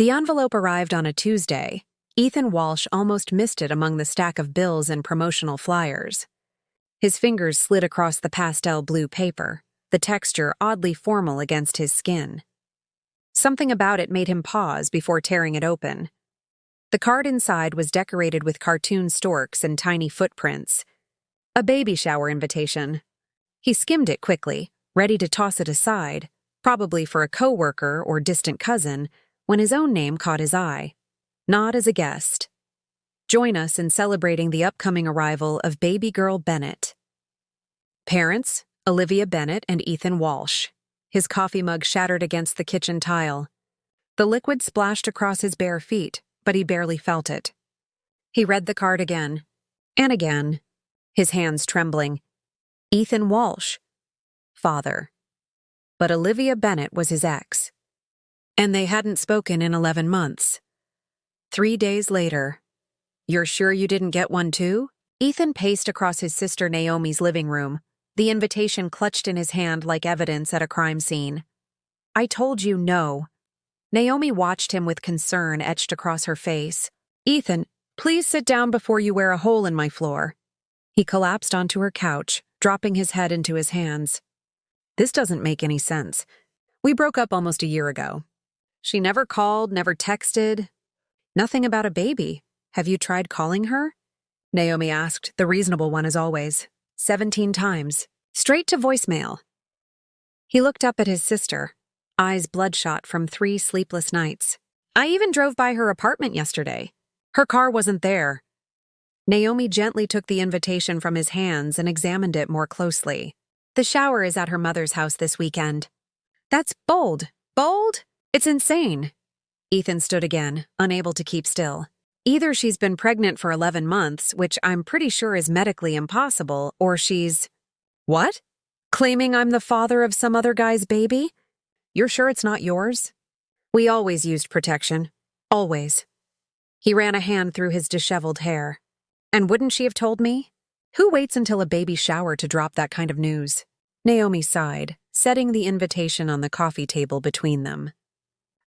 The envelope arrived on a Tuesday. Ethan Walsh almost missed it among the stack of bills and promotional flyers. His fingers slid across the pastel blue paper, the texture oddly formal against his skin. Something about it made him pause before tearing it open. The card inside was decorated with cartoon storks and tiny footprints. A baby shower invitation. He skimmed it quickly, ready to toss it aside, probably for a coworker or distant cousin, when his own name caught his eye. Not as a guest. Join us in celebrating the upcoming arrival of baby girl Bennett. Parents, Olivia Bennett and Ethan Walsh. His coffee mug shattered against the kitchen tile. The liquid splashed across his bare feet, but he barely felt it. He read the card again, and again, his hands trembling. Ethan Walsh. Father. But Olivia Bennett was his ex. And they hadn't spoken in 11 months. 3 days later. You're sure you didn't get one too? Ethan paced across his sister Naomi's living room, the invitation clutched in his hand like evidence at a crime scene. I told you no. Naomi watched him with concern etched across her face. Ethan, please sit down before you wear a hole in my floor. He collapsed onto her couch, dropping his head into his hands. This doesn't make any sense. We broke up almost a year ago. She never called, never texted. Nothing about a baby. Have you tried calling her? Naomi asked, the reasonable one as always. 17 times. Straight to voicemail. He looked up at his sister, eyes bloodshot from 3 sleepless nights. I even drove by her apartment yesterday. Her car wasn't there. Naomi gently took the invitation from his hands and examined it more closely. The shower is at her mother's house this weekend. That's bold. Bold? It's insane. Ethan stood again, unable to keep still. Either she's been pregnant for 11 months, which I'm pretty sure is medically impossible, or she's… What? Claiming I'm the father of some other guy's baby? You're sure it's not yours? We always used protection. Always. He ran a hand through his disheveled hair. And wouldn't she have told me? Who waits until a baby shower to drop that kind of news? Naomi sighed, setting the invitation on the coffee table between them.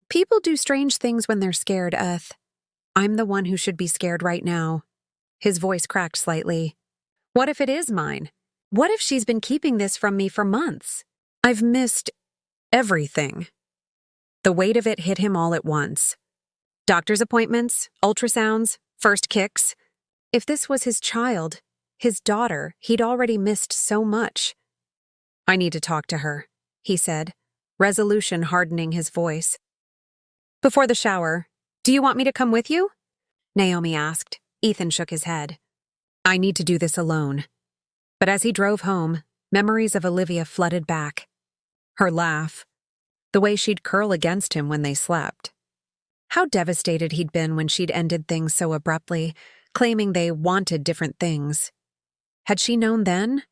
People do strange things when they're scared, I'm the one who should be scared right now. His voice cracked slightly. What if it is mine? What if she's been keeping this from me for months? I've missed everything. The weight of it hit him all at once. Doctor's appointments, ultrasounds, first kicks. If this was his child, his daughter, he'd already missed so much. I need to talk to her, he said, resolution hardening his voice. Before the shower, do you want me to come with you? Naomi asked. Ethan shook his head. I need to do this alone. But as he drove home, memories of Olivia flooded back. Her laugh. The way she'd curl against him when they slept. How devastated he'd been when she'd ended things so abruptly, claiming they wanted different things. Had she known then?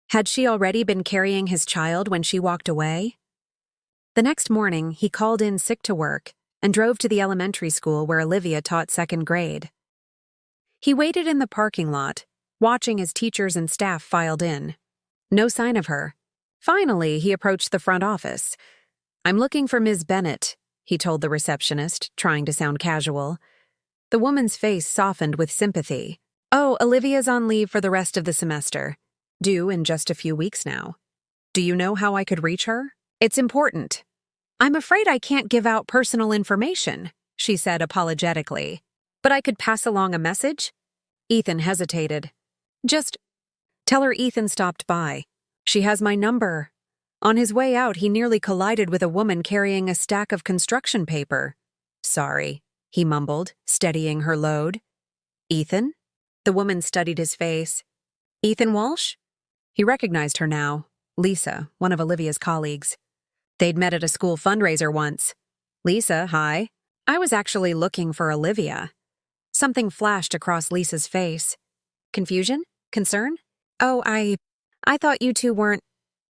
Had she already been carrying his child when she walked away? The next morning, he called in sick to work and drove to the elementary school where Olivia taught 2nd grade. He waited in the parking lot, watching as teachers and staff filed in. No sign of her. Finally, he approached the front office. I'm looking for Ms. Bennett, he told the receptionist, trying to sound casual. The woman's face softened with sympathy. Oh, Olivia's on leave for the rest of the semester. Due in just a few weeks now. Do you know how I could reach her? It's important. I'm afraid I can't give out personal information, she said apologetically. But I could pass along a message? Ethan hesitated. Just tell her Ethan stopped by. She has my number. On his way out, he nearly collided with a woman carrying a stack of construction paper. Sorry, he mumbled, steadying her load. Ethan? The woman studied his face. Ethan Walsh? He recognized her now. Lisa, one of Olivia's colleagues. They'd met at a school fundraiser once. Lisa, hi. I was actually looking for Olivia. Something flashed across Lisa's face. Confusion? Concern? Oh, I thought you two weren't…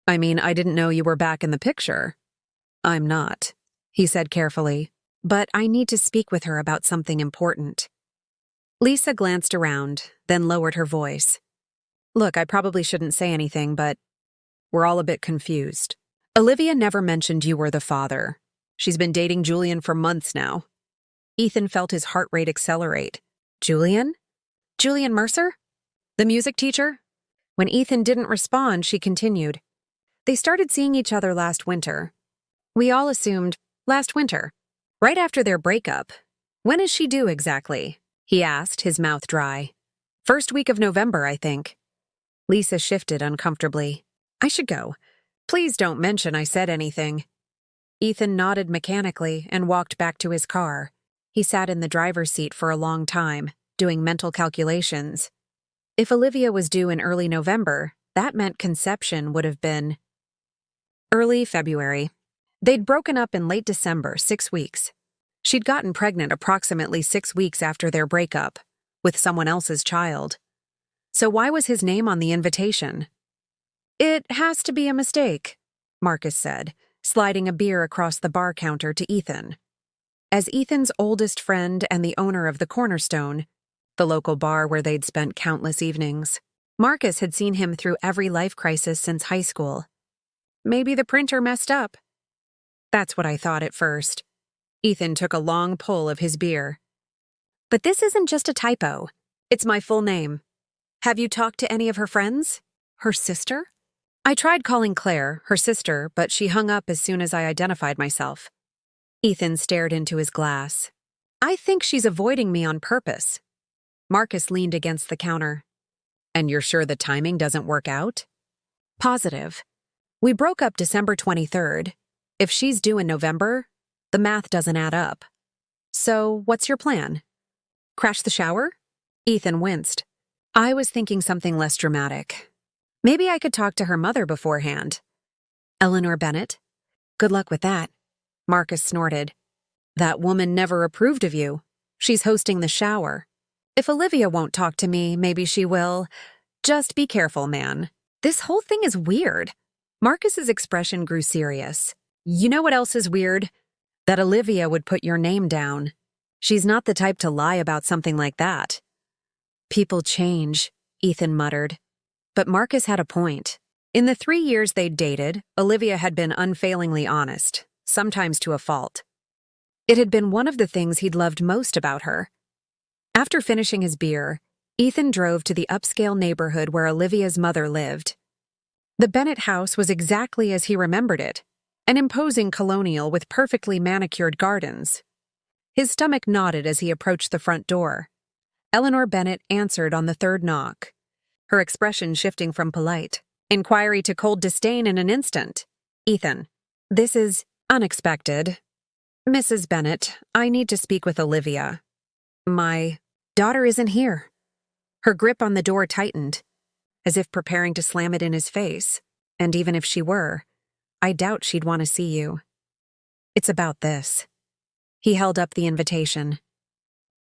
I mean, I didn't know you were back in the picture. I'm not, he said carefully, but I need to speak with her about something important. Lisa glanced around, then lowered her voice. Look, I probably shouldn't say anything, but we're all a bit confused. Olivia never mentioned you were the father. She's been dating Julian for months now. Ethan felt his heart rate accelerate. Julian? Julian Mercer? The music teacher? When Ethan didn't respond, she continued. They started seeing each other last winter. We all assumed last winter, right after their breakup. When is she due exactly? He asked, his mouth dry. First week of November, I think. Lisa shifted uncomfortably. I should go. Please don't mention I said anything. Ethan nodded mechanically and walked back to his car. He sat in the driver's seat for a long time, doing mental calculations. If Olivia was due in early November, that meant conception would have been early February. They'd broken up in late December, 6 weeks. She'd gotten pregnant approximately 6 weeks after their breakup, with someone else's child. So why was his name on the invitation? It has to be a mistake, Marcus said, sliding a beer across the bar counter to Ethan. As Ethan's oldest friend and the owner of the Cornerstone, the local bar where they'd spent countless evenings, Marcus had seen him through every life crisis since high school. Maybe the printer messed up. That's what I thought at first. Ethan took a long pull of his beer. But this isn't just a typo. It's my full name. Have you talked to any of her friends? Her sister? I tried calling Claire, her sister, but she hung up as soon as I identified myself. Ethan stared into his glass. I think she's avoiding me on purpose. Marcus leaned against the counter. And you're sure the timing doesn't work out? Positive. We broke up December 23rd. If she's due in November, the math doesn't add up. So, what's your plan? Crash the shower? Ethan winced. I was thinking something less dramatic. Maybe I could talk to her mother beforehand. Eleanor Bennett? Good luck with that. Marcus snorted. That woman never approved of you. She's hosting the shower. If Olivia won't talk to me, maybe she will. Just be careful, man. This whole thing is weird. Marcus's expression grew serious. You know what else is weird? That Olivia would put your name down. She's not the type to lie about something like that. People change, Ethan muttered. But Marcus had a point. In the 3 years they'd dated, Olivia had been unfailingly honest, sometimes to a fault. It had been one of the things he'd loved most about her. After finishing his beer, Ethan drove to the upscale neighborhood where Olivia's mother lived. The Bennett house was exactly as he remembered it, an imposing colonial with perfectly manicured gardens. His stomach knotted as he approached the front door. Eleanor Bennett answered on the third knock, her expression shifting from polite inquiry to cold disdain in an instant. Ethan, this is unexpected. Mrs. Bennett, I need to speak with Olivia. My daughter isn't here. Her grip on the door tightened, as if preparing to slam it in his face, and even if she were, I doubt she'd want to see you. It's about this. He held up the invitation.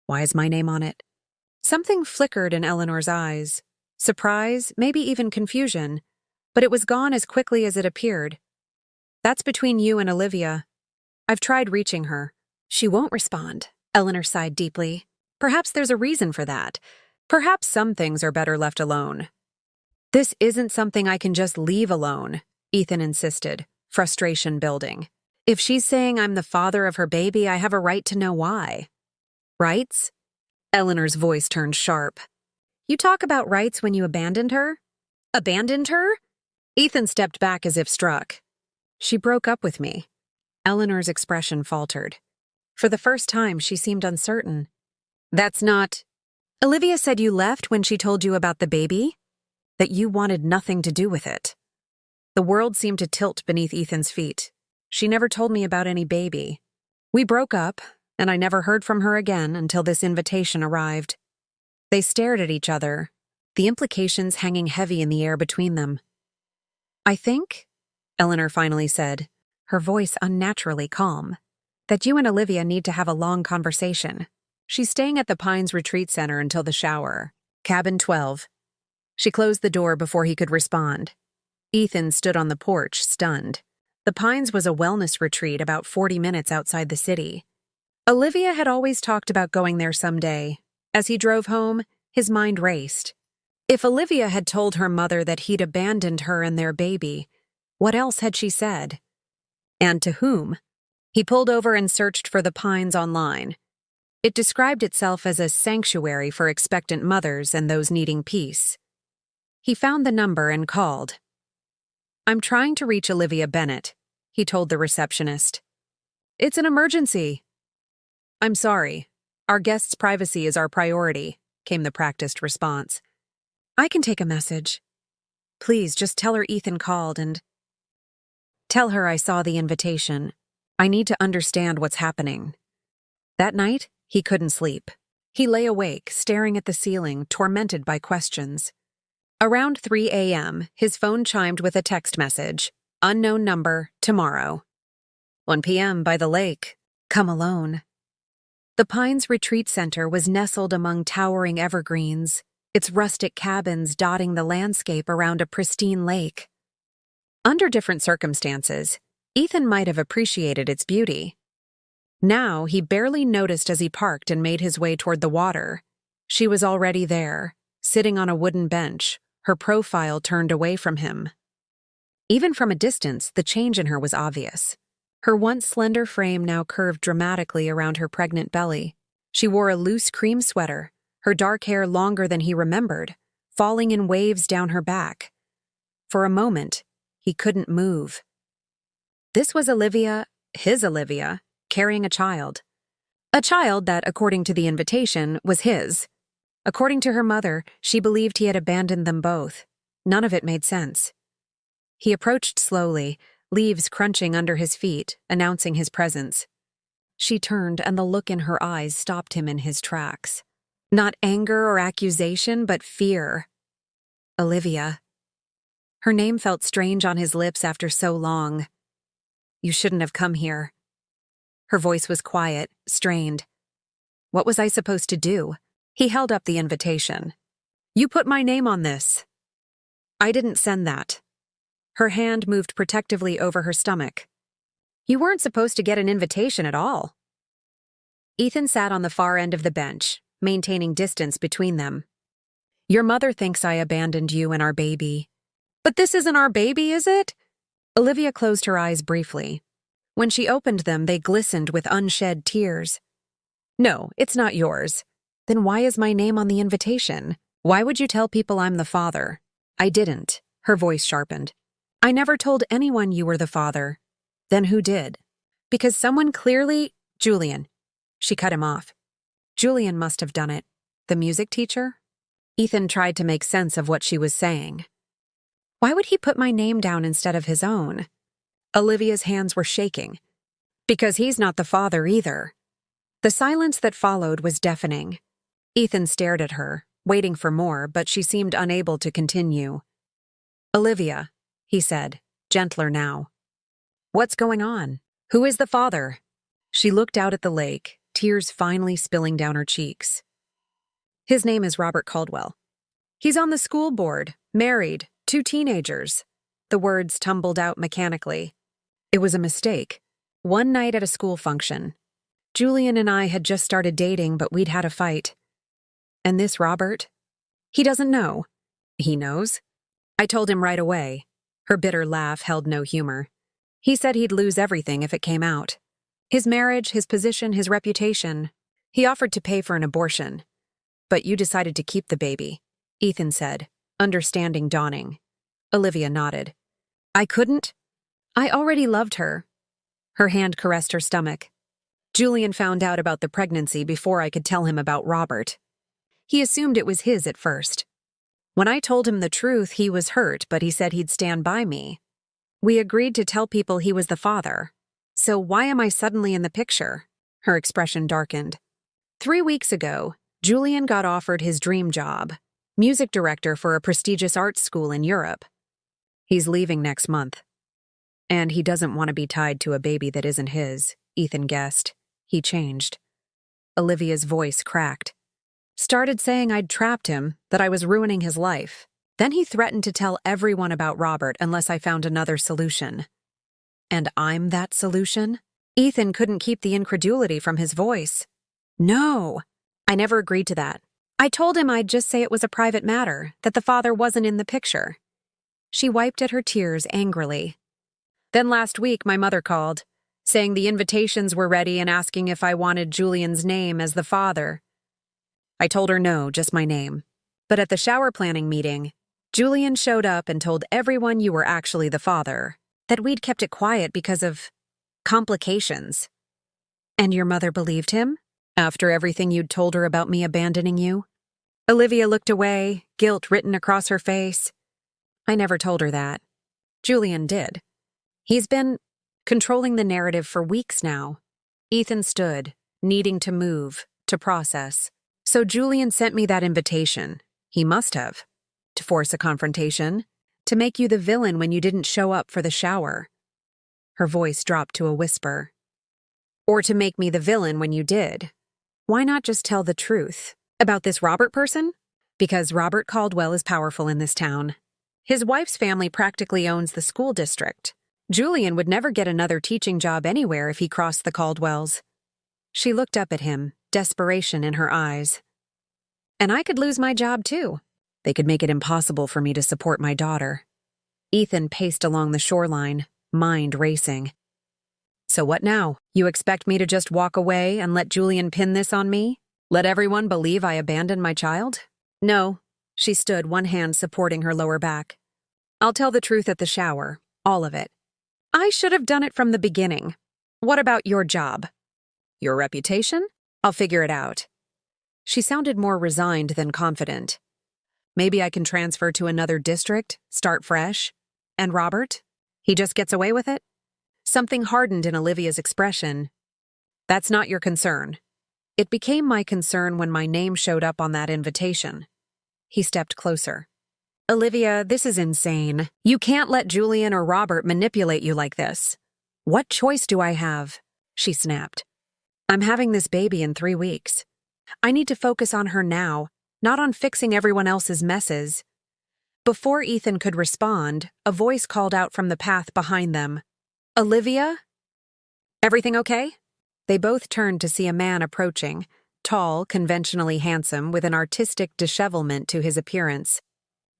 Why is my name on it? Something flickered in Eleanor's eyes. Surprise, maybe even confusion, but it was gone as quickly as it appeared. That's between you and Olivia. I've tried reaching her. She won't respond. Eleanor sighed deeply. Perhaps there's a reason for that. Perhaps some things are better left alone. This isn't something I can just leave alone, Ethan insisted, frustration building. If she's saying I'm the father of her baby, I have a right to know why. Rights? Eleanor's voice turned sharp. You talk about rights when you abandoned her? Abandoned her? Ethan stepped back as if struck. She broke up with me. Eleanor's expression faltered. For the first time, she seemed uncertain. That's not... Olivia said you left when she told you about the baby? That you wanted nothing to do with it. The world seemed to tilt beneath Ethan's feet. She never told me about any baby. We broke up, and I never heard from her again until this invitation arrived. They stared at each other, the implications hanging heavy in the air between them. I think, Eleanor finally said, her voice unnaturally calm, that you and Olivia need to have a long conversation. She's staying at the Pines Retreat Center until the shower. Cabin 12. She closed the door before he could respond. Ethan stood on the porch, stunned. The Pines was a wellness retreat about 40 minutes outside the city. Olivia had always talked about going there someday. As he drove home, his mind raced. If Olivia had told her mother that he'd abandoned her and their baby, what else had she said? And to whom? He pulled over and searched for the Pines online. It described itself as a sanctuary for expectant mothers and those needing peace. He found the number and called. "I'm trying to reach Olivia Bennett," he told the receptionist. "It's an emergency." "I'm sorry. Our guest's privacy is our priority," came the practiced response. "I can take a message. Please, just tell her Ethan called and tell her I saw the invitation. I need to understand what's happening." That night, he couldn't sleep. He lay awake, staring at the ceiling, tormented by questions. Around 3 a.m., his phone chimed with a text message. "Unknown number, tomorrow. 1 p.m. by the lake. Come alone." The Pines Retreat Center was nestled among towering evergreens, its rustic cabins dotting the landscape around a pristine lake. Under different circumstances, Ethan might have appreciated its beauty. Now, he barely noticed as he parked and made his way toward the water. She was already there, sitting on a wooden bench, her profile turned away from him. Even from a distance, the change in her was obvious. Her once slender frame now curved dramatically around her pregnant belly. She wore a loose cream sweater, her dark hair longer than he remembered, falling in waves down her back. For a moment, he couldn't move. This was Olivia, his Olivia, carrying a child. A child that, according to the invitation, was his. According to her mother, she believed he had abandoned them both. None of it made sense. He approached slowly, leaves crunching under his feet, announcing his presence. She turned, and the look in her eyes stopped him in his tracks. Not anger or accusation, but fear. Olivia. Her name felt strange on his lips after so long. "You shouldn't have come here." Her voice was quiet, strained. "What was I supposed to do?" He held up the invitation. "You put my name on this." "I didn't send that." Her hand moved protectively over her stomach. "You weren't supposed to get an invitation at all." Ethan sat on the far end of the bench, maintaining distance between them. "Your mother thinks I abandoned you and our baby." "But this isn't our baby, is it?" Olivia closed her eyes briefly. When she opened them, they glistened with unshed tears. "No, it's not yours." "Then why is my name on the invitation? Why would you tell people I'm the father?" "I didn't." Her voice sharpened. "I never told anyone you were the father." "Then who did?" "Because someone clearly—" "Julian." She cut him off. "Julian must have done it." "The music teacher?" Ethan tried to make sense of what she was saying. "Why would he put my name down instead of his own?" Olivia's hands were shaking. "Because he's not the father either." The silence that followed was deafening. Ethan stared at her, waiting for more, but she seemed unable to continue. "Olivia," he said, gentler now. "What's going on? Who is the father?" She looked out at the lake, tears finally spilling down her cheeks. "His name is Robert Caldwell. He's on the school board, married, 2 teenagers." The words tumbled out mechanically. "It was a mistake. One night at a school function. Julian and I had just started dating, but we'd had a fight. And this Robert? He doesn't know." "He knows?" "I told him right away." Her bitter laugh held no humor. "He said he'd lose everything if it came out. His marriage, his position, his reputation. He offered to pay for an abortion. But you decided to keep the baby," Ethan said, understanding dawning. Olivia nodded. "I couldn't. I already loved her." Her hand caressed her stomach. "Julian found out about the pregnancy before I could tell him about Robert. He assumed it was his at first. When I told him the truth, he was hurt, but he said he'd stand by me. We agreed to tell people he was the father. So why am I suddenly in the picture?" Her expression darkened. 3 weeks ago, Julian got offered his dream job, music director for a prestigious arts school in Europe. He's leaving next month. And he doesn't want to be tied to a baby that isn't his, Ethan guessed. He changed. Olivia's voice cracked. "Started saying I'd trapped him, that I was ruining his life. Then he threatened to tell everyone about Robert unless I found another solution." "And I'm that solution?" Ethan couldn't keep the incredulity from his voice. "No, I never agreed to that. I told him I'd just say it was a private matter, that the father wasn't in the picture." She wiped at her tears angrily. "Then last week my mother called. saying the invitations were ready and asking if I wanted Julian's name as the father. I told her no, just my name. But at the shower planning meeting, Julian showed up and told everyone you were actually the father, that we'd kept it quiet because of complications. And your mother believed him? After everything you'd told her about me abandoning you? Olivia looked away, guilt written across her face. I never told her that. Julian did. He's been controlling the narrative for weeks now. Ethan stood, needing to move, to process. So Julian sent me that invitation. He must have. To force a confrontation. To make you the villain when you didn't show up for the shower. Her voice dropped to a whisper. Or to make me the villain when you did. Why not just tell the truth? About this Robert person? Because Robert Caldwell is powerful in this town. His wife's family practically owns the school district. Julian would never get another teaching job anywhere if he crossed the Caldwells. She looked up at him, desperation in her eyes. And I could lose my job too. They could make it impossible for me to support my daughter. Ethan paced along the shoreline, mind racing. So what now? You expect me to just walk away and let Julian pin this on me? Let everyone believe I abandoned my child? No. She stood, one hand supporting her lower back. I'll tell the truth at the shower, all of it. I should have done it from the beginning. What about your job? Your reputation? I'll figure it out. She sounded more resigned than confident. Maybe I can transfer to another district, start fresh. And Robert? He just gets away with it? Something hardened in Olivia's expression. That's not your concern. It became my concern when my name showed up on that invitation. He stepped closer. Olivia, this is insane. You can't let Julian or Robert manipulate you like this. What choice do I have? She snapped. I'm having this baby in 3 weeks. I need to focus on her now, not on fixing everyone else's messes. Before Ethan could respond, a voice called out from the path behind them. Olivia? Everything okay? They both turned to see a man approaching, tall, conventionally handsome, with an artistic dishevelment to his appearance.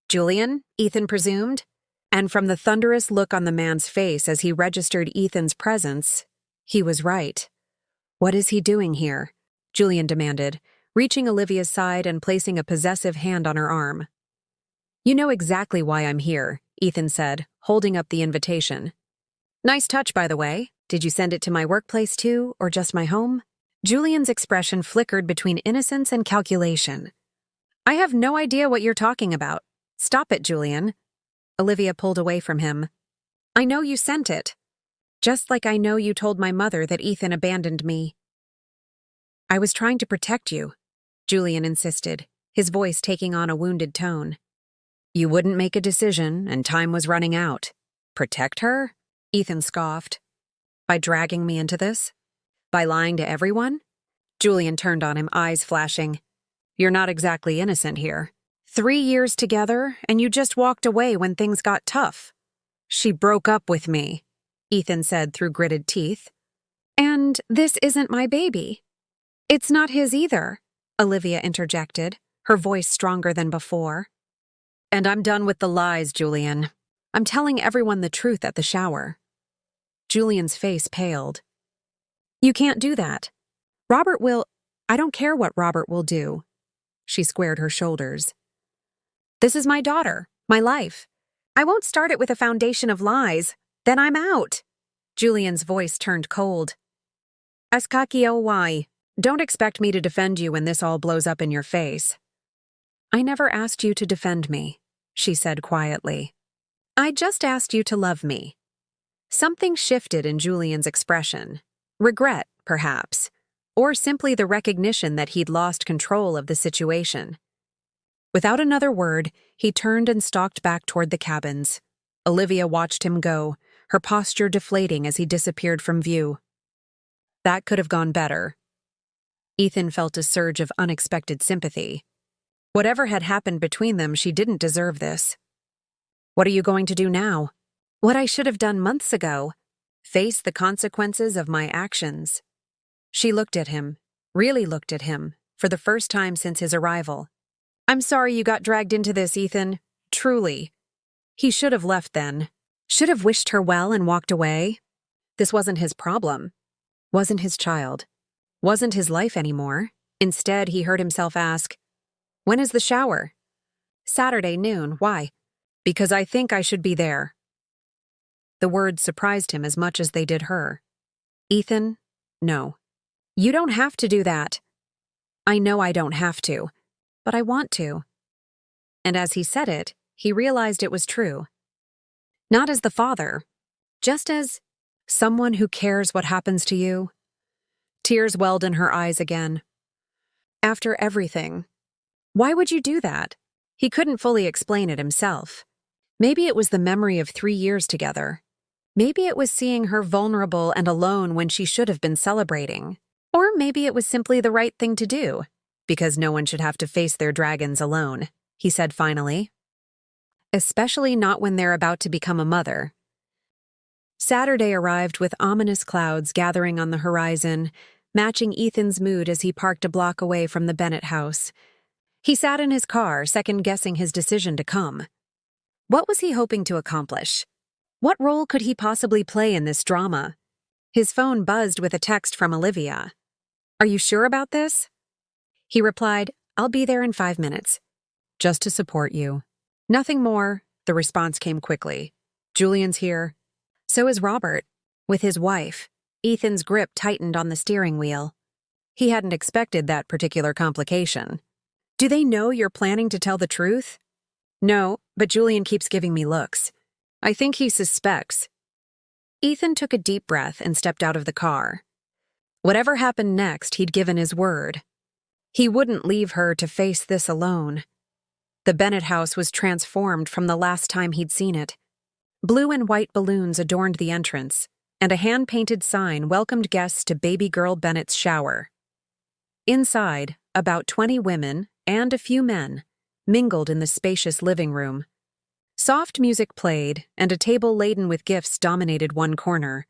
Julian, Ethan presumed, and from the thunderous look on the man's face as he registered Ethan's presence, he was right. What is he doing here? Julian demanded, reaching Olivia's side and placing a possessive hand on her arm. You know exactly why I'm here, Ethan said, holding up the invitation. Nice touch, by the way. Did you send it to my workplace too, or just my home? Julian's expression flickered between innocence and calculation. I have no idea what you're talking about. Stop it, Julian. Olivia pulled away from him. I know you sent it. Just like I know you told my mother that Ethan abandoned me. I was trying to protect you, Julian insisted, his voice taking on a wounded tone. You wouldn't make a decision, and time was running out. Protect her? Ethan scoffed. By dragging me into this? By lying to everyone? Julian turned on him, eyes flashing. You're not exactly innocent here. 3 years together, and you just walked away when things got tough. She broke up with me, Ethan said through gritted teeth. And this isn't my baby. It's not his either, Olivia interjected, her voice stronger than before. And I'm done with the lies, Julian. I'm telling everyone the truth at the shower. Julian's face paled. You can't do that. Robert will... I don't care what Robert will do. She squared her shoulders. This is my daughter, my life. I won't start it with a foundation of lies. Then I'm out. Julian's voice turned cold. Askaki-o-wai. Don't expect me to defend you when this all blows up in your face. I never asked you to defend me, she said quietly. I just asked you to love me. Something shifted in Julian's expression. Regret, perhaps, or simply the recognition that he'd lost control of the situation. Without another word, he turned and stalked back toward the cabins. Olivia watched him go, her posture deflating as he disappeared from view. That could have gone better. Ethan felt a surge of unexpected sympathy. Whatever had happened between them, she didn't deserve this. What are you going to do now? What I should have done months ago. Face the consequences of my actions. She looked at him, really looked at him, for the first time since his arrival. I'm sorry you got dragged into this, Ethan. Truly. He should have left then. Should have wished her well and walked away. This wasn't his problem. Wasn't his child. Wasn't his life anymore. Instead, he heard himself ask, "When is the shower?" "Saturday noon. Why?" "Because I think I should be there." The words surprised him as much as they did her. "Ethan, no. You don't have to do that." "I know I don't have to, but I want to." And as he said it, he realized it was true. Not as the father, just as someone who cares what happens to you. Tears welled in her eyes again. After everything. Why would you do that? He couldn't fully explain it himself. Maybe it was the memory of 3 years together. Maybe it was seeing her vulnerable and alone when she should have been celebrating. Or maybe it was simply the right thing to do, because no one should have to face their dragons alone, he said finally. Especially not when they're about to become a mother. Saturday arrived with ominous clouds gathering on the horizon, matching Ethan's mood as he parked a block away from the Bennett house. He sat in his car, second-guessing his decision to come. What was he hoping to accomplish? What role could he possibly play in this drama? His phone buzzed with a text from Olivia. "Are you sure about this?" He replied, "I'll be there in 5 minutes. Just to support you." "Nothing more," the response came quickly. "Julian's here. So is Robert." With his wife, Ethan's grip tightened on the steering wheel. He hadn't expected that particular complication. "Do they know you're planning to tell the truth?" "No, but Julian keeps giving me looks. I think he suspects." Ethan took a deep breath and stepped out of the car. Whatever happened next, he'd given his word. He wouldn't leave her to face this alone. The Bennett house was transformed from the last time he'd seen it. Blue and white balloons adorned the entrance, and a hand-painted sign welcomed guests to baby girl Bennett's shower. Inside, about 20 women and a few men mingled in the spacious living room. Soft music played, and a table laden with gifts dominated one corner.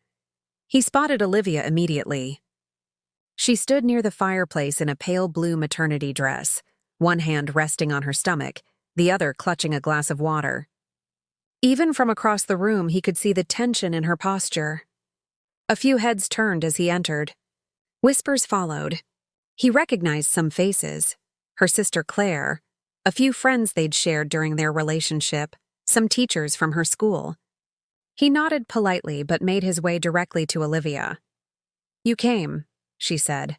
He spotted Olivia immediately. She stood near the fireplace in a pale blue maternity dress, one hand resting on her stomach, the other clutching a glass of water. Even from across the room, he could see the tension in her posture. A few heads turned as he entered. Whispers followed. He recognized some faces. Her sister Claire, a few friends they'd shared during their relationship, some teachers from her school. He nodded politely but made his way directly to Olivia. "You came," she said,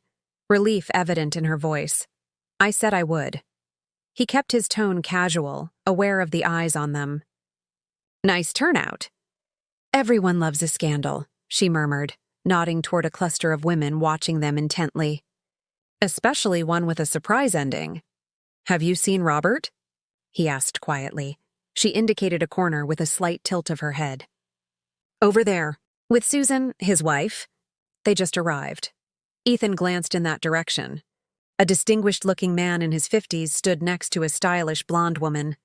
relief evident in her voice. "I said I would." He kept his tone casual, aware of the eyes on them. "Nice turnout." "Everyone loves a scandal," she murmured, nodding toward a cluster of women watching them intently. "Especially one with a surprise ending." "Have you seen Robert?" he asked quietly. She indicated a corner with a slight tilt of her head. "Over there, with Susan, his wife. They just arrived." Ethan glanced in that direction. A distinguished-looking man in his 50s stood next to a stylish blonde woman.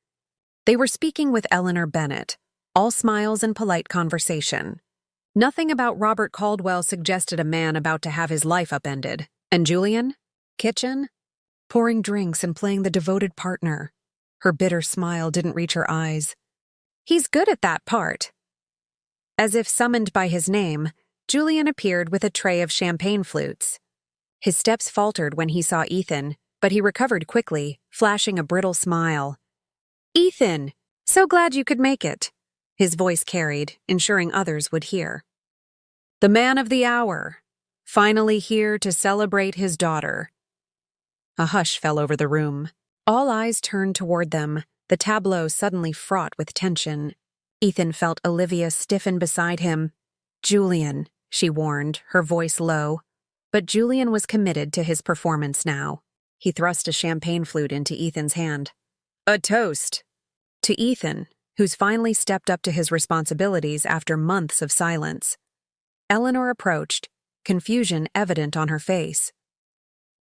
They were speaking with Eleanor Bennett, all smiles and polite conversation. Nothing about Robert Caldwell suggested a man about to have his life upended. And Julian? Kitchen? Pouring drinks and playing the devoted partner. Her bitter smile didn't reach her eyes. "He's good at that part." As if summoned by his name, Julian appeared with a tray of champagne flutes. His steps faltered when he saw Ethan, but he recovered quickly, flashing a brittle smile. "Ethan, so glad you could make it." His voice carried, ensuring others would hear. "The man of the hour, finally here to celebrate his daughter." A hush fell over the room. All eyes turned toward them, the tableau suddenly fraught with tension. Ethan felt Olivia stiffen beside him. "Julian," she warned, her voice low. But Julian was committed to his performance now. He thrust a champagne flute into Ethan's hand. "A toast." To Ethan, who's finally stepped up to his responsibilities after months of silence. Eleanor approached, confusion evident on her face.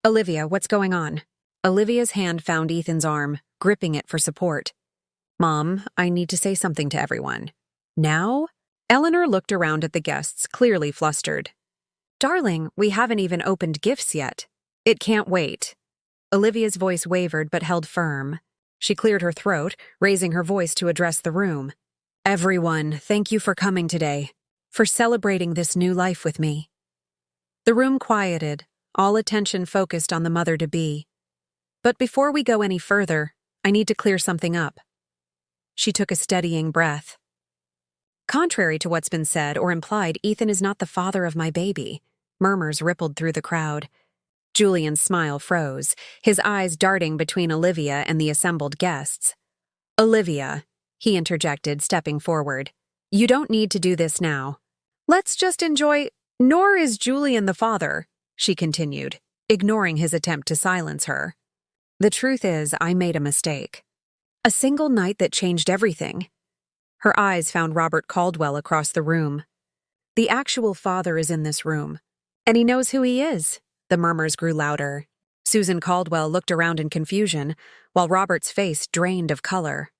"Olivia, what's going on?" Olivia's hand found Ethan's arm, gripping it for support. "Mom, I need to say something to everyone." "Now?" Eleanor looked around at the guests, clearly flustered. "Darling, we haven't even opened gifts yet. It can't wait." Olivia's voice wavered but held firm. She cleared her throat, raising her voice to address the room. "Everyone, thank you for coming today. for celebrating this new life with me." The room quieted, all attention focused on the mother-to-be. "But before we go any further, I need to clear something up." She took a steadying breath. "Contrary to what's been said or implied, Ethan is not the father of my baby." Murmurs rippled through the crowd. Julian's smile froze, his eyes darting between Olivia and the assembled guests. "Olivia," he interjected, stepping forward, "you don't need to do this now. Let's just enjoy—" "Nor is Julian the father," she continued, ignoring his attempt to silence her. "The truth is, I made a mistake. A single night that changed everything." Her eyes found Robert Caldwell across the room. "The actual father is in this room, and he knows who he is." The murmurs grew louder. Susan Caldwell looked around in confusion, while Robert's face drained of color.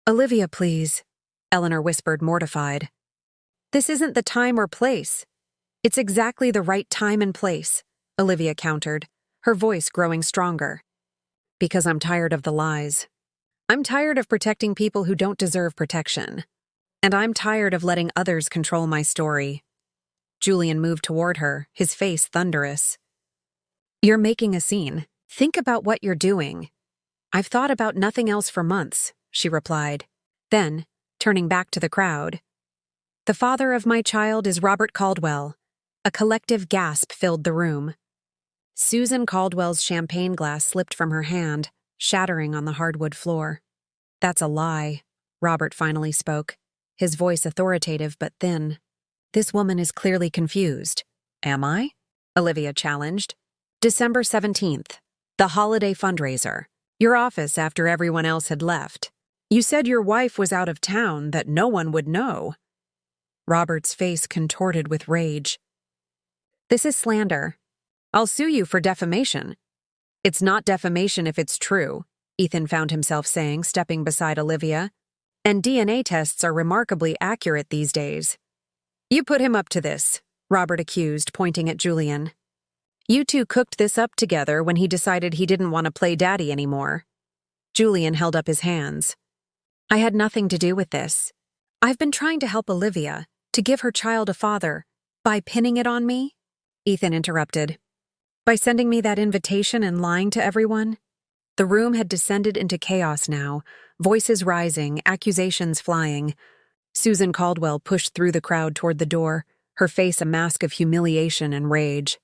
"Olivia, please," Eleanor whispered, mortified. "This isn't the time or place." "It's exactly the right time and place," Olivia countered, her voice growing stronger. "Because I'm tired of the lies. I'm tired of protecting people who don't deserve protection. And I'm tired of letting others control my story." Julian moved toward her, his face thunderous. "You're making a scene. Think about what you're doing." "I've thought about nothing else for months," she replied. Then, turning back to the crowd, "The father of my child is Robert Caldwell." A collective gasp filled the room. Susan Caldwell's champagne glass slipped from her hand, shattering on the hardwood floor. "That's a lie," Robert finally spoke, his voice authoritative but thin. "This woman is clearly confused." "Am I?" Olivia challenged. "December 17th, the holiday fundraiser. Your office after everyone else had left. You said your wife was out of town, that no one would know." Robert's face contorted with rage. "This is slander. I'll sue you for defamation." "It's not defamation if it's true," Ethan found himself saying, stepping beside Olivia. "And DNA tests are remarkably accurate these days." "You put him up to this," Robert accused, pointing at Julian. "You two cooked this up together when he decided he didn't want to play daddy anymore." Julian held up his hands. "I had nothing to do with this. I've been trying to help Olivia, to give her child a father. By pinning it on me?" Ethan interrupted. "By sending me that invitation and lying to everyone?" The room had descended into chaos now, voices rising, accusations flying. Susan Caldwell pushed through the crowd toward the door, her face a mask of humiliation and rage.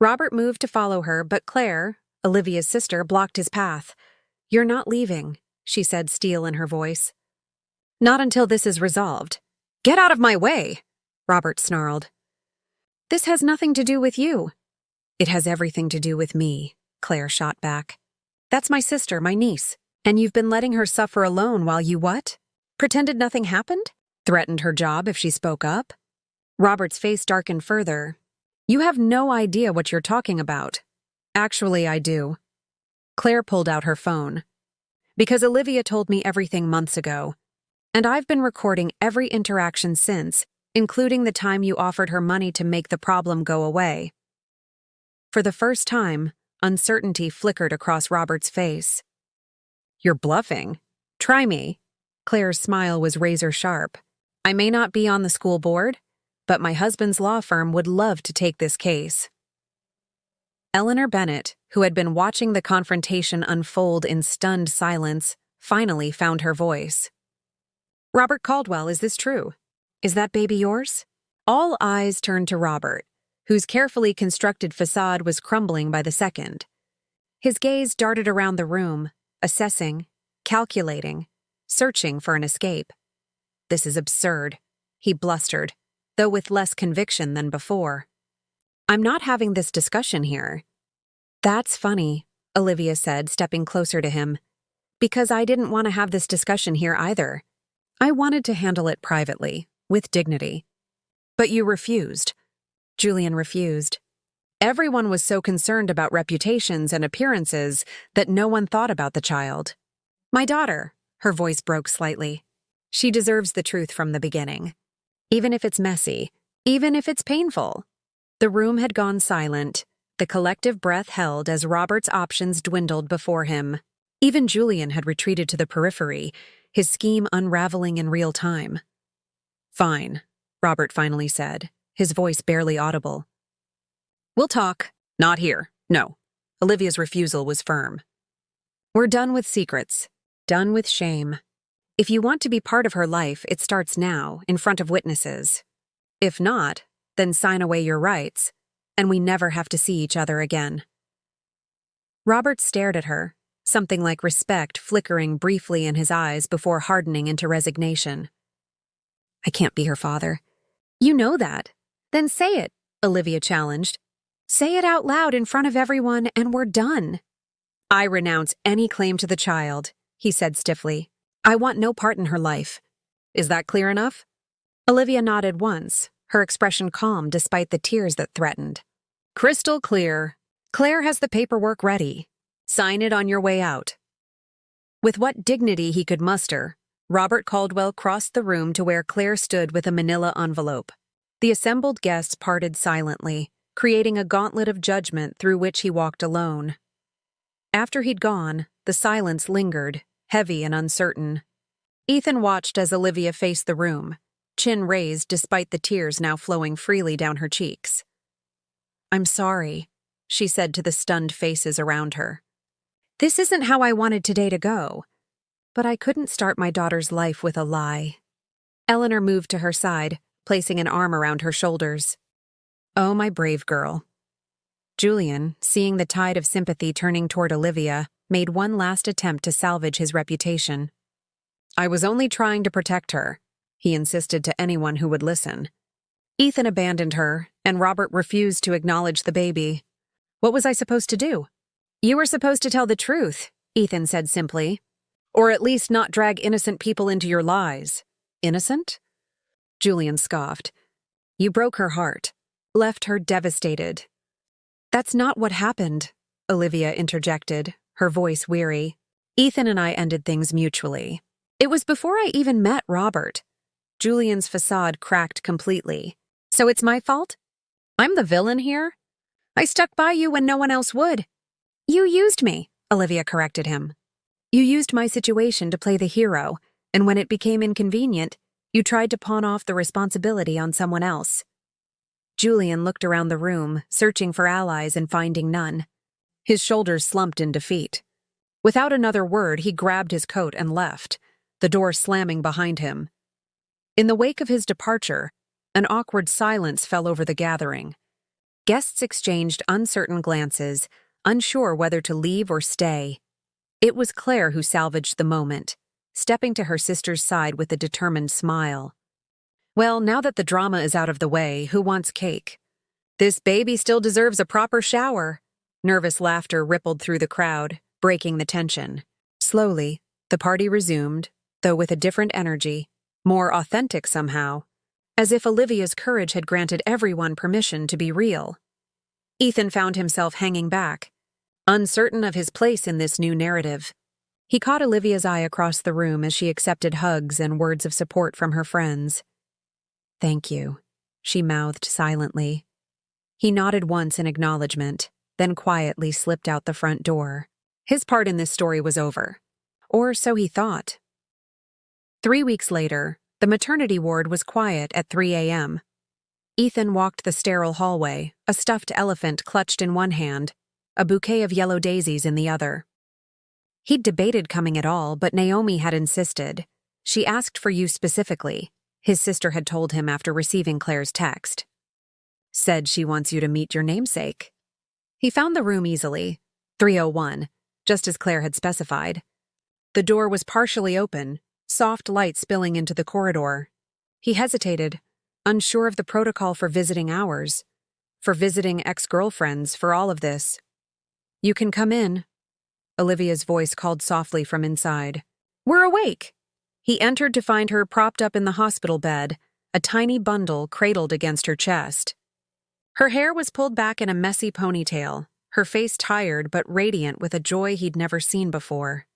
Robert moved to follow her, but Claire, Olivia's sister, blocked his path. "You're not leaving," she said, steel in her voice. "Not until this is resolved." "Get out of my way!" Robert snarled. "This has nothing to do with you." "It has everything to do with me," Claire shot back. "That's my sister, my niece, and you've been letting her suffer alone while you what? Pretended nothing happened? Threatened her job if she spoke up?" Robert's face darkened further. "You have no idea what you're talking about." "Actually, I do." Claire pulled out her phone. "Because Olivia told me everything months ago. And I've been recording every interaction since, including the time you offered her money to make the problem go away." For the first time, uncertainty flickered across Robert's face. "You're bluffing. Try me." Claire's smile was razor-sharp. "I may not be on the school board, but my husband's law firm would love to take this case." Eleanor Bennett, who had been watching the confrontation unfold in stunned silence, finally found her voice. "Robert Caldwell, is this true? Is that baby yours?" All eyes turned to Robert, whose carefully constructed facade was crumbling by the second. His gaze darted around the room, assessing, calculating, searching for an escape. "This is absurd," he blustered, though with less conviction than before. "I'm not having this discussion here." "That's funny," Olivia said, stepping closer to him, "because I didn't want to have this discussion here either. I wanted to handle it privately, with dignity." "But you refused." Julian refused. "Everyone was so concerned about reputations and appearances that no one thought about the child. My daughter," her voice broke slightly. "She deserves the truth from the beginning. Even if it's messy, even if it's painful." The room had gone silent, the collective breath held as Robert's options dwindled before him. Even Julian had retreated to the periphery, his scheme unraveling in real time. "Fine," Robert finally said, his voice barely audible. We'll talk. Not here. No. Olivia's refusal was firm. We're done with secrets. Done with shame. If you want to be part of her life, it starts now, in front of witnesses. If not, then sign away your rights, and we never have to see each other again. Robert stared at her, something like respect flickering briefly in his eyes before hardening into resignation. I can't be her father. You know that. Then say it, Olivia challenged. Say it out loud in front of everyone, and we're done. I renounce any claim to the child, he said stiffly. I want no part in her life. Is that clear enough? Olivia nodded once, her expression calm despite the tears that threatened. Crystal clear. Claire has the paperwork ready. Sign it on your way out. With what dignity he could muster, Robert Caldwell crossed the room to where Claire stood with a manila envelope. The assembled guests parted silently, creating a gauntlet of judgment through which he walked alone. After he'd gone, the silence lingered, heavy and uncertain. Ethan watched as Olivia faced the room, chin raised despite the tears now flowing freely down her cheeks. I'm sorry, she said to the stunned faces around her. This isn't how I wanted today to go. But I couldn't start my daughter's life with a lie. Eleanor moved to her side, placing an arm around her shoulders. Oh, my brave girl. Julian, seeing the tide of sympathy turning toward Olivia, made one last attempt to salvage his reputation. I was only trying to protect her, he insisted to anyone who would listen. Ethan abandoned her, and Robert refused to acknowledge the baby. What was I supposed to do? You were supposed to tell the truth, Ethan said simply. Or at least not drag innocent people into your lies. Innocent? Julian scoffed. You broke her heart, left her devastated. That's not what happened, Olivia interjected, her voice weary. Ethan and I ended things mutually. It was before I even met Robert. Julian's facade cracked completely. So it's my fault? I'm the villain here? I stuck by you when no one else would. You used me, Olivia corrected him. You used my situation to play the hero, and when it became inconvenient, you tried to pawn off the responsibility on someone else. Julian looked around the room, searching for allies and finding none. His shoulders slumped in defeat. Without another word, he grabbed his coat and left, the door slamming behind him. In the wake of his departure, an awkward silence fell over the gathering. Guests exchanged uncertain glances, unsure whether to leave or stay. It was Claire who salvaged the moment, stepping to her sister's side with a determined smile. Well, now that the drama is out of the way, who wants cake? This baby still deserves a proper shower. Nervous laughter rippled through the crowd, breaking the tension. Slowly, the party resumed, though with a different energy, more authentic somehow, as if Olivia's courage had granted everyone permission to be real. Ethan found himself hanging back, uncertain of his place in this new narrative. He caught Olivia's eye across the room as she accepted hugs and words of support from her friends. Thank you, she mouthed silently. He nodded once in acknowledgement, then quietly slipped out the front door. His part in this story was over. Or so he thought. 3 weeks later, the maternity ward was quiet at 3 a.m. Ethan walked the sterile hallway, a stuffed elephant clutched in one hand, a bouquet of yellow daisies in the other. He'd debated coming at all, but Naomi had insisted. She asked for you specifically, his sister had told him after receiving Claire's text. Said she wants you to meet your namesake. He found the room easily, 301, just as Claire had specified. The door was partially open, soft light spilling into the corridor. He hesitated, unsure of the protocol for visiting hours, for visiting ex-girlfriends, for all of this. You can come in, Olivia's voice called softly from inside. We're awake. He entered to find her propped up in the hospital bed, a tiny bundle cradled against her chest. Her hair was pulled back in a messy ponytail, her face tired but radiant with a joy he'd never seen before.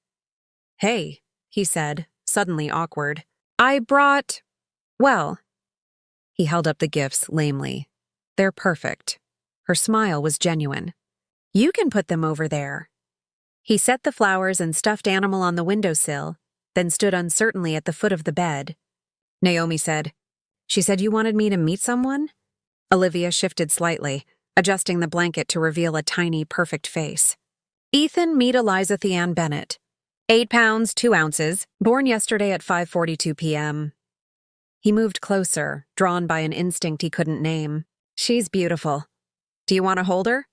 Hey, he said, suddenly awkward. I brought... well... He held up the gifts lamely. They're perfect. Her smile was genuine. You can put them over there. He set the flowers and stuffed animal on the windowsill, then stood uncertainly at the foot of the bed. Naomi said, She said you wanted me to meet someone? Olivia shifted slightly, adjusting the blanket to reveal a tiny, perfect face. Ethan, meet Eliza Theanne Bennett. 8 pounds, 2 ounces, born yesterday at 5:42 p.m. He moved closer, drawn by an instinct he couldn't name. She's beautiful. Do you want to hold her?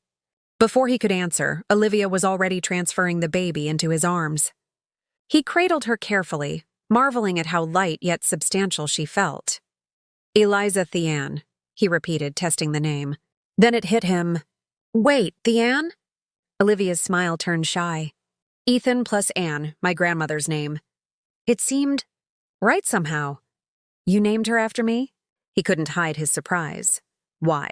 Before he could answer, Olivia was already transferring the baby into his arms. He cradled her carefully, marveling at how light yet substantial she felt. Eliza Theanne, he repeated, testing the name. Then it hit him. Wait, Theanne? Olivia's smile turned shy. Ethan plus Anne, my grandmother's name. It seemed right somehow. You named her after me? He couldn't hide his surprise. Why?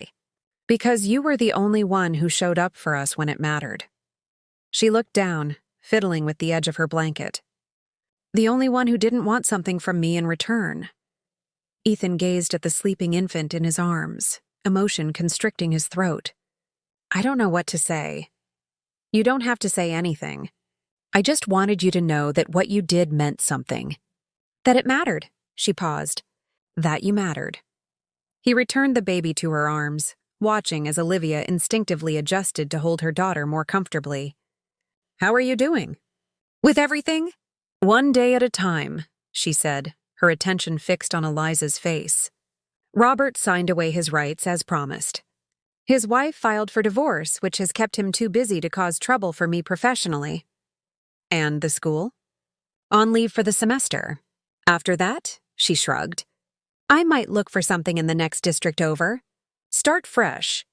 Because you were the only one who showed up for us when it mattered. She looked down, fiddling with the edge of her blanket. The only one who didn't want something from me in return. Ethan gazed at the sleeping infant in his arms, emotion constricting his throat. I don't know what to say. You don't have to say anything. I just wanted you to know that what you did meant something. That it mattered, she paused. That you mattered. He returned the baby to her arms, watching as Olivia instinctively adjusted to hold her daughter more comfortably. How are you doing? With everything? One day at a time, she said, her attention fixed on Eliza's face. Robert signed away his rights as promised. His wife filed for divorce, which has kept him too busy to cause trouble for me professionally. And the school? On leave for the semester. After that, she shrugged. I might look for something in the next district over. Start fresh.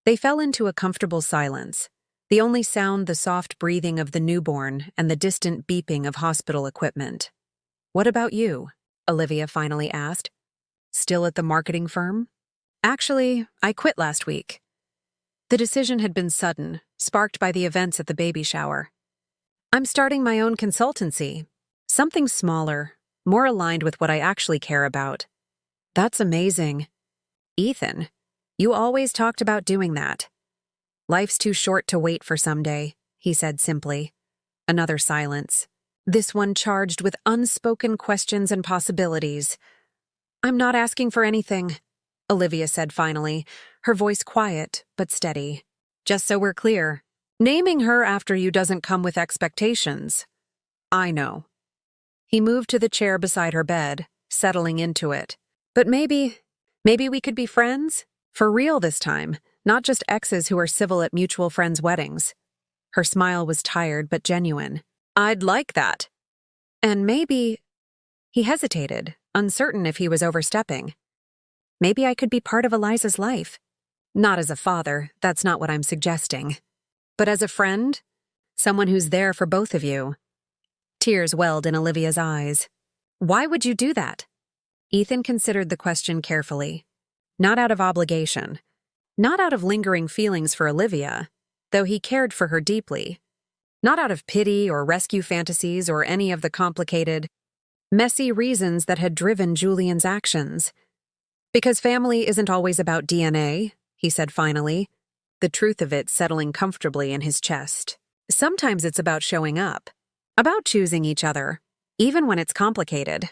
They fell into a comfortable silence, the only sound the soft breathing of the newborn and the distant beeping of hospital equipment. What about you? Olivia finally asked. Still at the marketing firm? Actually, I quit last week. The decision had been sudden, sparked by the events at the baby shower. I'm starting my own consultancy. Something smaller, more aligned with what I actually care about. That's amazing. Ethan, you always talked about doing that. Life's too short to wait for someday, he said simply. Another silence. This one charged with unspoken questions and possibilities. I'm not asking for anything, Olivia said finally, her voice quiet but steady. Just so we're clear, naming her after you doesn't come with expectations. I know. He moved to the chair beside her bed, settling into it. But maybe we could be friends? For real this time, not just exes who are civil at mutual friends' weddings. Her smile was tired but genuine. I'd like that. And maybe... He hesitated, uncertain if he was overstepping. Maybe I could be part of Eliza's life. Not as a father, that's not what I'm suggesting. But as a friend, someone who's there for both of you. Tears welled in Olivia's eyes. Why would you do that? Ethan considered the question carefully. Not out of obligation. Not out of lingering feelings for Olivia, though he cared for her deeply. Not out of pity or rescue fantasies or any of the complicated, messy reasons that had driven Julian's actions. Because family isn't always about DNA, he said finally, the truth of it settling comfortably in his chest. Sometimes it's about showing up, about choosing each other, even when it's complicated.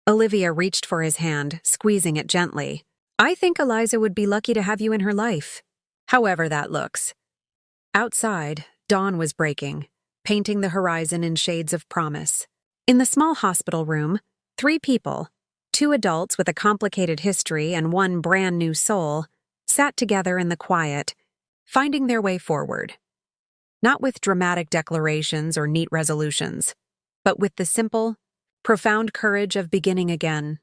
Olivia reached for his hand, squeezing it gently. I think Eliza would be lucky to have you in her life, however that looks. Outside, dawn was breaking, painting the horizon in shades of promise. In the small hospital room, 3 people, 2 adults with a complicated history and 1 brand new soul, sat together in the quiet, finding their way forward. Not with dramatic declarations or neat resolutions, but with the simple, profound courage of beginning again.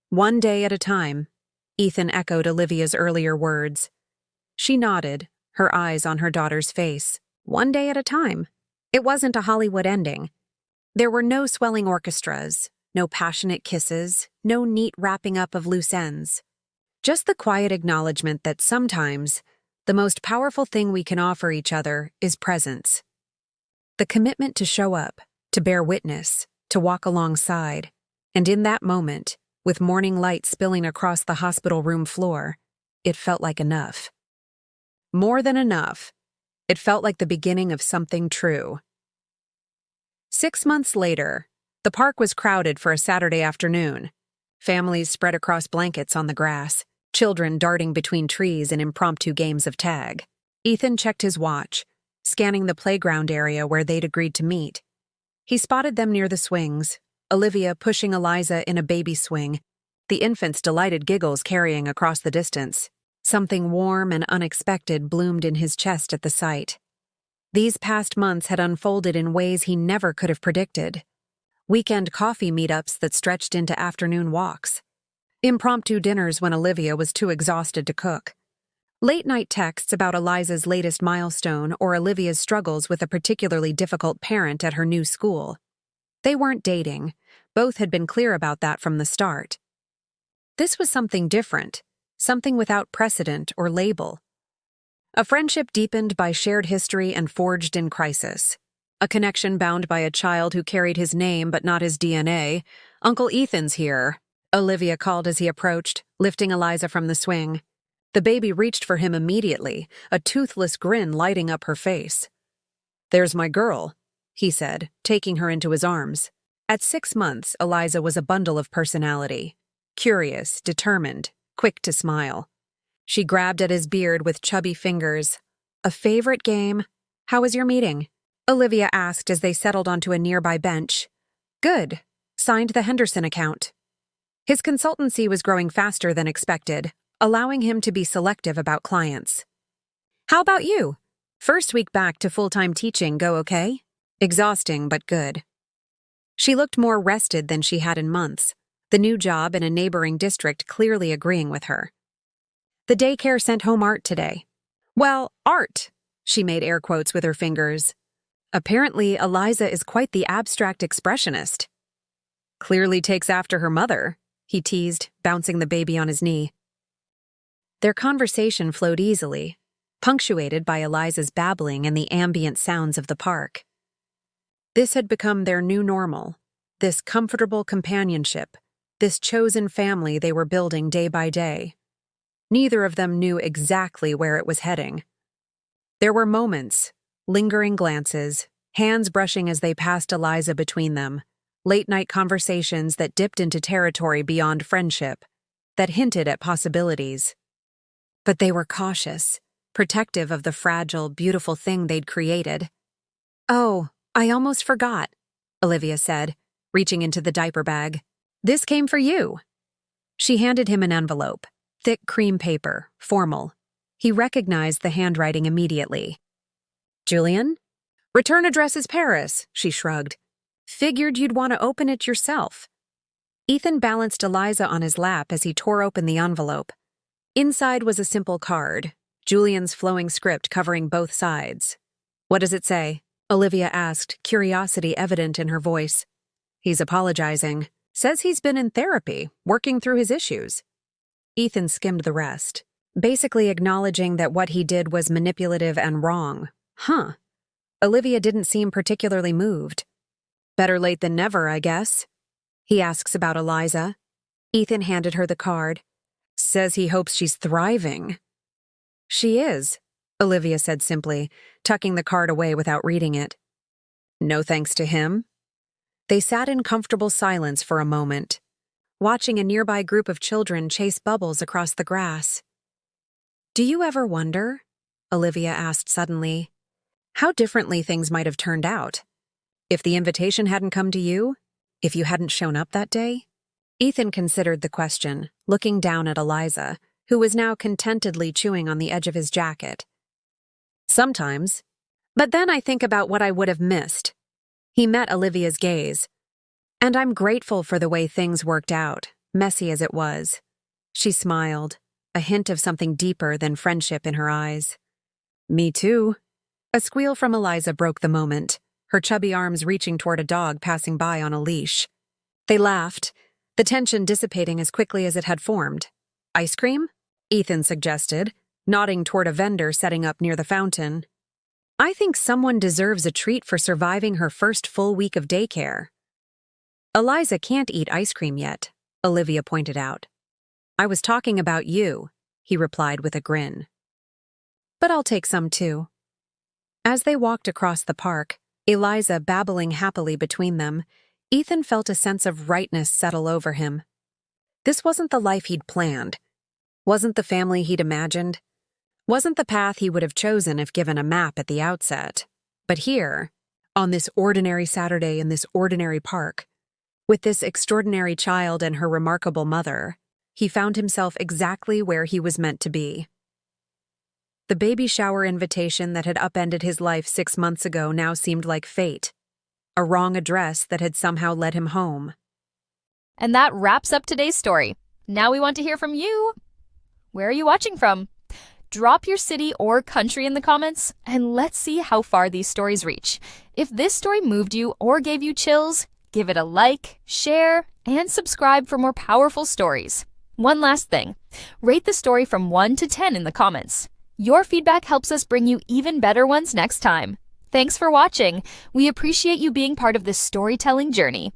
One day at a time, Ethan echoed Olivia's earlier words. She nodded, her eyes on her daughter's face. One day at a time. It wasn't a Hollywood ending. There were no swelling orchestras, no passionate kisses, no neat wrapping up of loose ends. Just the quiet acknowledgement that sometimes the most powerful thing we can offer each other is presence. The commitment to show up, to bear witness, to walk alongside, and in that moment, with morning light spilling across the hospital room floor, it felt like enough. More than enough. It felt like the beginning of something true. 6 months later, the park was crowded for a Saturday afternoon. Families spread across blankets on the grass, children darting between trees in impromptu games of tag. Ethan checked his watch, scanning the playground area where they'd agreed to meet. He spotted them near the swings, Olivia pushing Eliza in a baby swing, the infant's delighted giggles carrying across the distance. Something warm and unexpected bloomed in his chest at the sight. These past months had unfolded in ways he never could have predicted. Weekend coffee meetups that stretched into afternoon walks. Impromptu dinners when Olivia was too exhausted to cook. Late-night texts about Eliza's latest milestone or Olivia's struggles with a particularly difficult parent at her new school. They weren't dating. Both had been clear about that from the start. This was something different, something without precedent or label. A friendship deepened by shared history and forged in crisis. A connection bound by a child who carried his name but not his DNA. "Uncle Ethan's here," Olivia called as he approached, lifting Eliza from the swing. The baby reached for him immediately, a toothless grin lighting up her face. "There's my girl," he said, taking her into his arms. At 6 months, Eliza was a bundle of personality. Curious, determined, quick to smile. She grabbed at his beard with chubby fingers. "A favorite game? How was your meeting?" Olivia asked as they settled onto a nearby bench. "Good. Signed the Henderson account." His consultancy was growing faster than expected, allowing him to be selective about clients. "How about you? First week back to full-time teaching go okay?" "Exhausting, but good." She looked more rested than she had in months, the new job in a neighboring district clearly agreeing with her. "The daycare sent home art today." "Well, art," she made air quotes with her fingers. "Apparently, Eliza is quite the abstract expressionist." "Clearly takes after her mother," he teased, bouncing the baby on his knee. Their conversation flowed easily, punctuated by Eliza's babbling and the ambient sounds of the park. This had become their new normal, this comfortable companionship, this chosen family they were building day by day. Neither of them knew exactly where it was heading. There were moments, lingering glances, hands brushing as they passed Eliza between them, late-night conversations that dipped into territory beyond friendship, that hinted at possibilities. But they were cautious, protective of the fragile, beautiful thing they'd created. "Oh, I almost forgot," Olivia said, reaching into the diaper bag. "This came for you." She handed him an envelope, thick cream paper, formal. He recognized the handwriting immediately. "Julian?" "Return address is Paris," she shrugged. "Figured you'd want to open it yourself." Ethan balanced Eliza on his lap as he tore open the envelope. Inside was a simple card, Julian's flowing script covering both sides. "What does it say?" Olivia asked, curiosity evident in her voice. "He's apologizing. Says he's been in therapy, working through his issues." Ethan skimmed the rest, basically acknowledging that what he did was manipulative and wrong. Huh. Olivia didn't seem particularly moved. "Better late than never, I guess." He asks about Eliza. Ethan handed her the card. "Says he hopes she's thriving." "She is," Olivia said simply, tucking the card away without reading it. "No thanks to him." They sat in comfortable silence for a moment, watching a nearby group of children chase bubbles across the grass. "Do you ever wonder," Olivia asked suddenly, "how differently things might have turned out? If the invitation hadn't come to you? If you hadn't shown up that day?" Ethan considered the question, looking down at Eliza, who was now contentedly chewing on the edge of his jacket. "Sometimes. But then I think about what I would have missed." He met Olivia's gaze. "And I'm grateful for the way things worked out, messy as it was." She smiled, a hint of something deeper than friendship in her eyes. "Me too." A squeal from Eliza broke the moment, her chubby arms reaching toward a dog passing by on a leash. They laughed, the tension dissipating as quickly as it had formed. "Ice cream?" Ethan suggested, nodding toward a vendor setting up near the fountain. "I think someone deserves a treat for surviving her first full week of daycare." "Eliza can't eat ice cream yet," Olivia pointed out. "I was talking about you," he replied with a grin. "But I'll take some too." As they walked across the park, Eliza babbling happily between them, Ethan felt a sense of rightness settle over him. This wasn't the life he'd planned, wasn't the family he'd imagined, wasn't the path he would have chosen if given a map at the outset. But here, on this ordinary Saturday in this ordinary park, with this extraordinary child and her remarkable mother, he found himself exactly where he was meant to be. The baby shower invitation that had upended his life 6 months ago now seemed like fate, a wrong address that had somehow led him home. And that wraps up today's story. Now we want to hear from you. Where are you watching from? Drop your city or country in the comments, and let's see how far these stories reach. If this story moved you or gave you chills, give it a like, share, and subscribe for more powerful stories. One last thing, rate the story from 1 to 10 in the comments. Your feedback helps us bring you even better ones next time. Thanks for watching. We appreciate you being part of this storytelling journey.